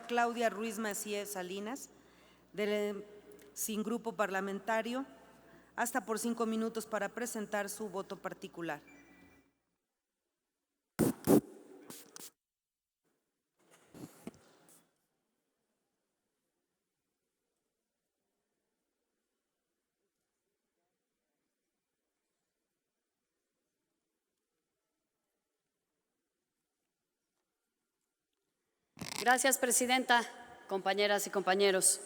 Claudia Ruiz Macié Salinas, sin grupo parlamentario, hasta por 5 minutos para presentar su voto particular. Gracias, presidenta, compañeras y compañeros.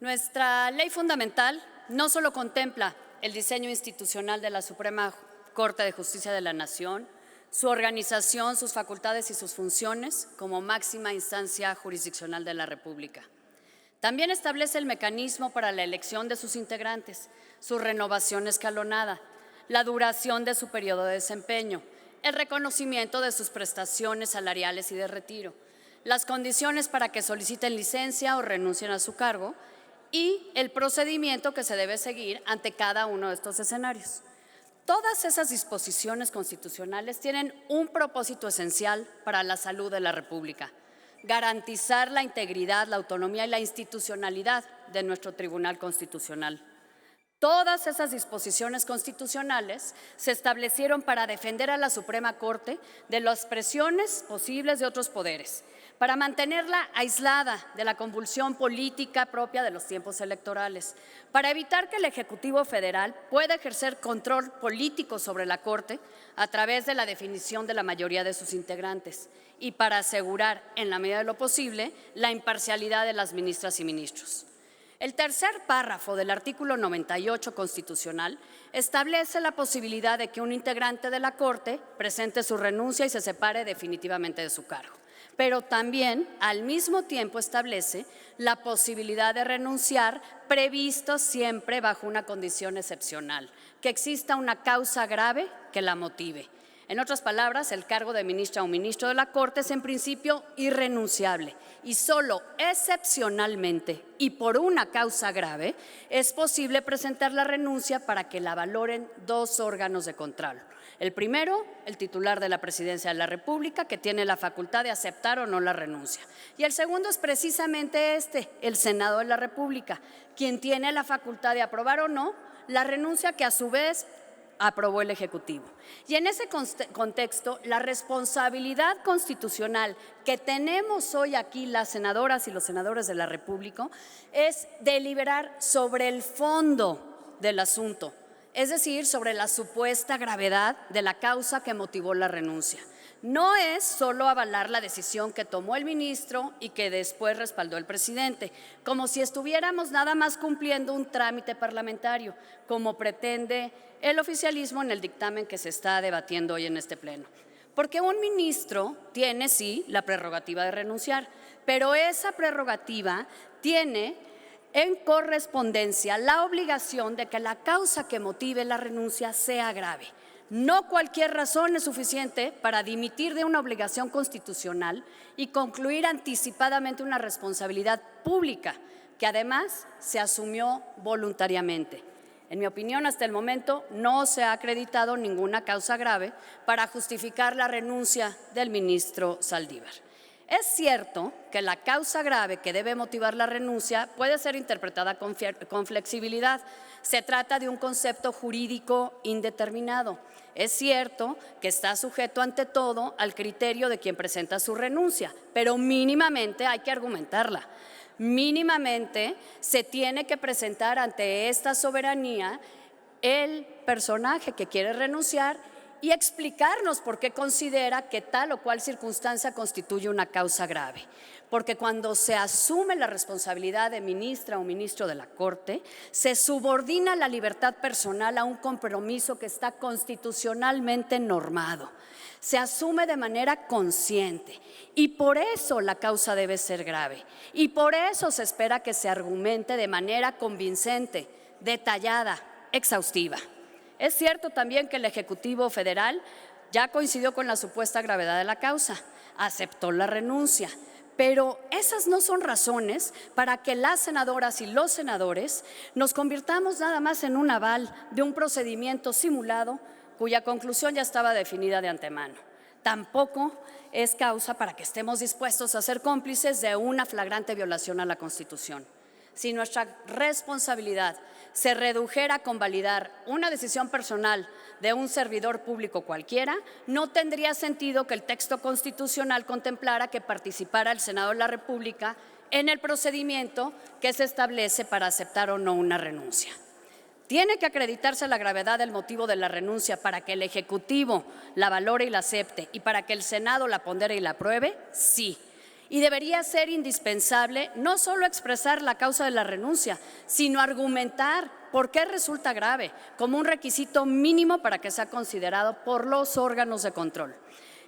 Nuestra ley fundamental no solo contempla el diseño institucional de la Suprema Corte de Justicia de la Nación, su organización, sus facultades y sus funciones como máxima instancia jurisdiccional de la República. También establece el mecanismo para la elección de sus integrantes, su renovación escalonada, la duración de su periodo de desempeño, el reconocimiento de sus prestaciones salariales y de retiro, las condiciones para que soliciten licencia o renuncien a su cargo y el procedimiento que se debe seguir ante cada uno de estos escenarios. Todas esas disposiciones constitucionales tienen un propósito esencial para la salud de la República: garantizar la integridad, la autonomía y la institucionalidad de nuestro Tribunal Constitucional. Todas esas disposiciones constitucionales se establecieron para defender a la Suprema Corte de las presiones posibles de otros poderes, para mantenerla aislada de la convulsión política propia de los tiempos electorales, para evitar que el Ejecutivo Federal pueda ejercer control político sobre la Corte a través de la definición de la mayoría de sus integrantes y para asegurar, en la medida de lo posible, la imparcialidad de las ministras y ministros. El tercer párrafo del artículo 98 constitucional establece la posibilidad de que un integrante de la Corte presente su renuncia y se separe definitivamente de su cargo. Pero también, al mismo tiempo, establece la posibilidad de renunciar, previsto siempre bajo una condición excepcional: que exista una causa grave que la motive. En otras palabras, el cargo de ministra o ministro de la Corte es en principio irrenunciable y solo excepcionalmente y por una causa grave es posible presentar la renuncia para que la valoren dos órganos de control. El primero, el titular de la Presidencia de la República, que tiene la facultad de aceptar o no la renuncia. Y el segundo es precisamente el Senado de la República, quien tiene la facultad de aprobar o no la renuncia que a su vez aprobó el Ejecutivo. Y en ese contexto, la responsabilidad constitucional que tenemos hoy aquí las senadoras y los senadores de la República es deliberar sobre el fondo del asunto, es decir, sobre la supuesta gravedad de la causa que motivó la renuncia. No es solo avalar la decisión que tomó el ministro y que después respaldó el presidente, como si estuviéramos nada más cumpliendo un trámite parlamentario, como pretende el oficialismo en el dictamen que se está debatiendo hoy en este pleno. Porque un ministro tiene, sí, la prerrogativa de renunciar, pero esa prerrogativa tiene en correspondencia la obligación de que la causa que motive la renuncia sea grave. No cualquier razón es suficiente para dimitir de una obligación constitucional y concluir anticipadamente una responsabilidad pública que además se asumió voluntariamente. En mi opinión, hasta el momento no se ha acreditado ninguna causa grave para justificar la renuncia del ministro Saldívar. Es cierto que la causa grave que debe motivar la renuncia puede ser interpretada con flexibilidad. Se trata de un concepto jurídico indeterminado. Es cierto que está sujeto ante todo al criterio de quien presenta su renuncia, pero mínimamente hay que argumentarla. Mínimamente se tiene que presentar ante esta soberanía el personaje que quiere renunciar y explicarnos por qué considera que tal o cual circunstancia constituye una causa grave. Porque cuando se asume la responsabilidad de ministra o ministro de la Corte, se subordina la libertad personal a un compromiso que está constitucionalmente normado. Se asume de manera consciente y por eso la causa debe ser grave y por eso se espera que se argumente de manera convincente, detallada, exhaustiva. Es cierto también que el Ejecutivo Federal ya coincidió con la supuesta gravedad de la causa, aceptó la renuncia, pero esas no son razones para que las senadoras y los senadores nos convirtamos nada más en un aval de un procedimiento simulado cuya conclusión ya estaba definida de antemano. tampoco es causa para que estemos dispuestos a ser cómplices de una flagrante violación a la Constitución. Si nuestra responsabilidad se redujera a convalidar una decisión personal de un servidor público cualquiera, no tendría sentido que el texto constitucional contemplara que participara el Senado de la República en el procedimiento que se establece para aceptar o no una renuncia. ¿Tiene que acreditarse la gravedad del motivo de la renuncia para que el Ejecutivo la valore y la acepte y para que el Senado la pondere y la apruebe? Sí. Y debería ser indispensable no solo expresar la causa de la renuncia, sino argumentar por qué resulta grave, como un requisito mínimo para que sea considerado por los órganos de control.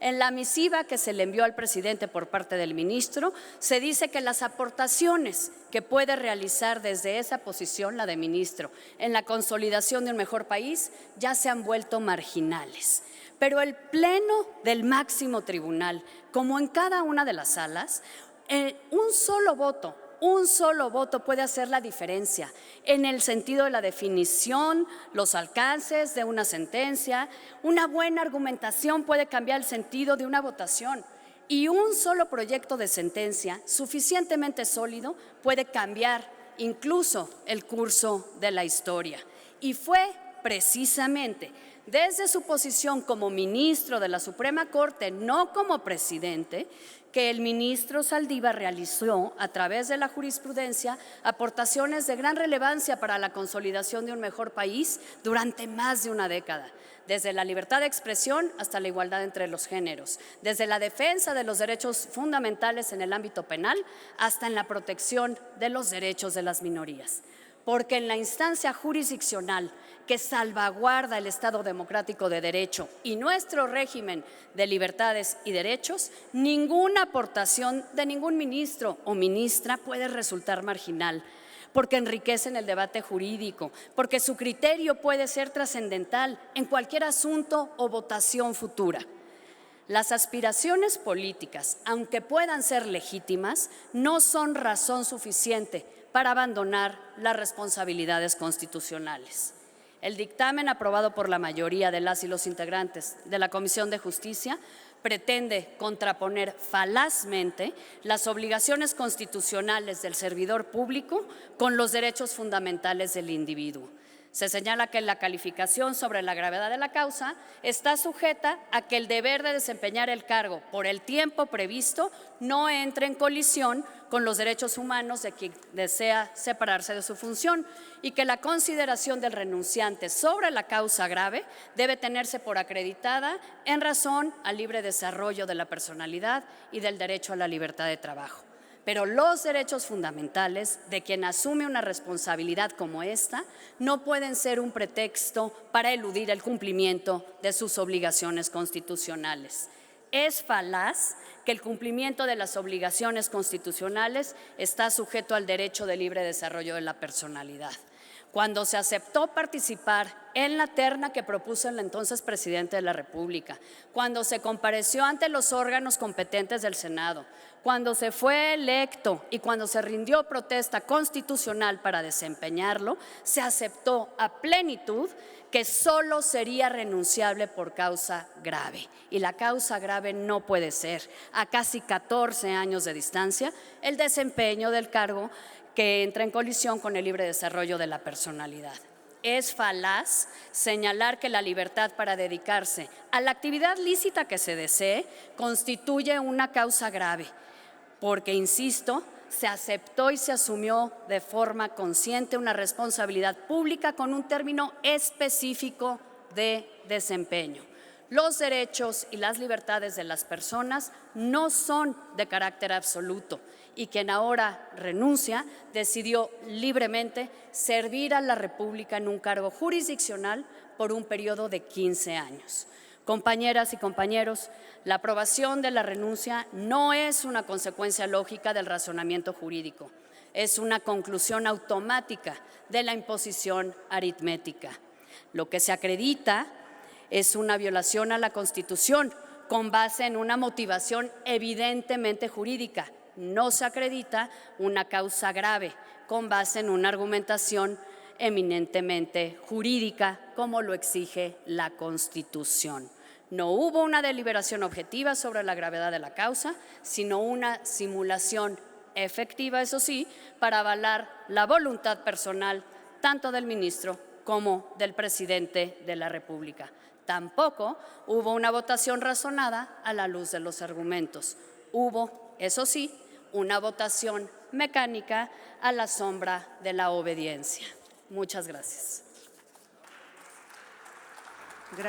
En la misiva que se le envió al presidente por parte del ministro, se dice que las aportaciones que puede realizar desde esa posición, la de ministro, en la consolidación de un mejor país, ya se han vuelto marginales. Pero el Pleno del máximo tribunal, como en cada una de las salas, un solo voto puede hacer la diferencia en el sentido de la definición, los alcances de una sentencia. Una buena argumentación puede cambiar el sentido de una votación y un solo proyecto de sentencia suficientemente sólido puede cambiar incluso el curso de la historia. Y fue precisamente desde su posición como ministro de la Suprema Corte, no como presidente, que el ministro Saldívar realizó a través de la jurisprudencia aportaciones de gran relevancia para la consolidación de un mejor país durante más de una década, desde la libertad de expresión hasta la igualdad entre los géneros, desde la defensa de los derechos fundamentales en el ámbito penal hasta en la protección de los derechos de las minorías. Porque en la instancia jurisdiccional que salvaguarda el Estado democrático de derecho y nuestro régimen de libertades y derechos, ninguna aportación de ningún ministro o ministra puede resultar marginal, porque enriquecen el debate jurídico, porque su criterio puede ser trascendental en cualquier asunto o votación futura. Las aspiraciones políticas, aunque puedan ser legítimas, no son razón suficiente para abandonar las responsabilidades constitucionales. El dictamen aprobado por la mayoría de las y los integrantes de la Comisión de Justicia pretende contraponer falazmente las obligaciones constitucionales del servidor público con los derechos fundamentales del individuo. Se señala que la calificación sobre la gravedad de la causa está sujeta a que el deber de desempeñar el cargo por el tiempo previsto no entre en colisión con los derechos humanos de quien desea separarse de su función y que la consideración del renunciante sobre la causa grave debe tenerse por acreditada en razón al libre desarrollo de la personalidad y del derecho a la libertad de trabajo. Pero los derechos fundamentales de quien asume una responsabilidad como esta no pueden ser un pretexto para eludir el cumplimiento de sus obligaciones constitucionales. Es falaz que el cumplimiento de las obligaciones constitucionales está sujeto al derecho de libre desarrollo de la personalidad. Cuando se aceptó participar en la terna que propuso el entonces presidente de la República, cuando se compareció ante los órganos competentes del Senado, cuando se fue electo y cuando se rindió protesta constitucional para desempeñarlo, se aceptó a plenitud que solo sería renunciable por causa grave. Y la causa grave no puede ser, a casi 14 años de distancia, el desempeño del cargo que entra en colisión con el libre desarrollo de la personalidad. Es falaz señalar que la libertad para dedicarse a la actividad lícita que se desee constituye una causa grave, porque, insisto, se aceptó y se asumió de forma consciente una responsabilidad pública con un término específico de desempeño. Los derechos y las libertades de las personas no son de carácter absoluto y quien ahora renuncia decidió libremente servir a la República en un cargo jurisdiccional por un periodo de 15 años. Compañeras y compañeros, la aprobación de la renuncia no es una consecuencia lógica del razonamiento jurídico, es una conclusión automática de la imposición aritmética. Lo que se acredita es una violación a la Constitución con base en una motivación evidentemente jurídica. No se acredita una causa grave con base en una argumentación eminentemente jurídica como lo exige la Constitución. No hubo una deliberación objetiva sobre la gravedad de la causa, sino una simulación efectiva, eso sí, para avalar la voluntad personal tanto del ministro como del presidente de la República. Tampoco hubo una votación razonada a la luz de los argumentos. Hubo, eso sí, una votación mecánica a la sombra de la obediencia. Muchas gracias. Gracias.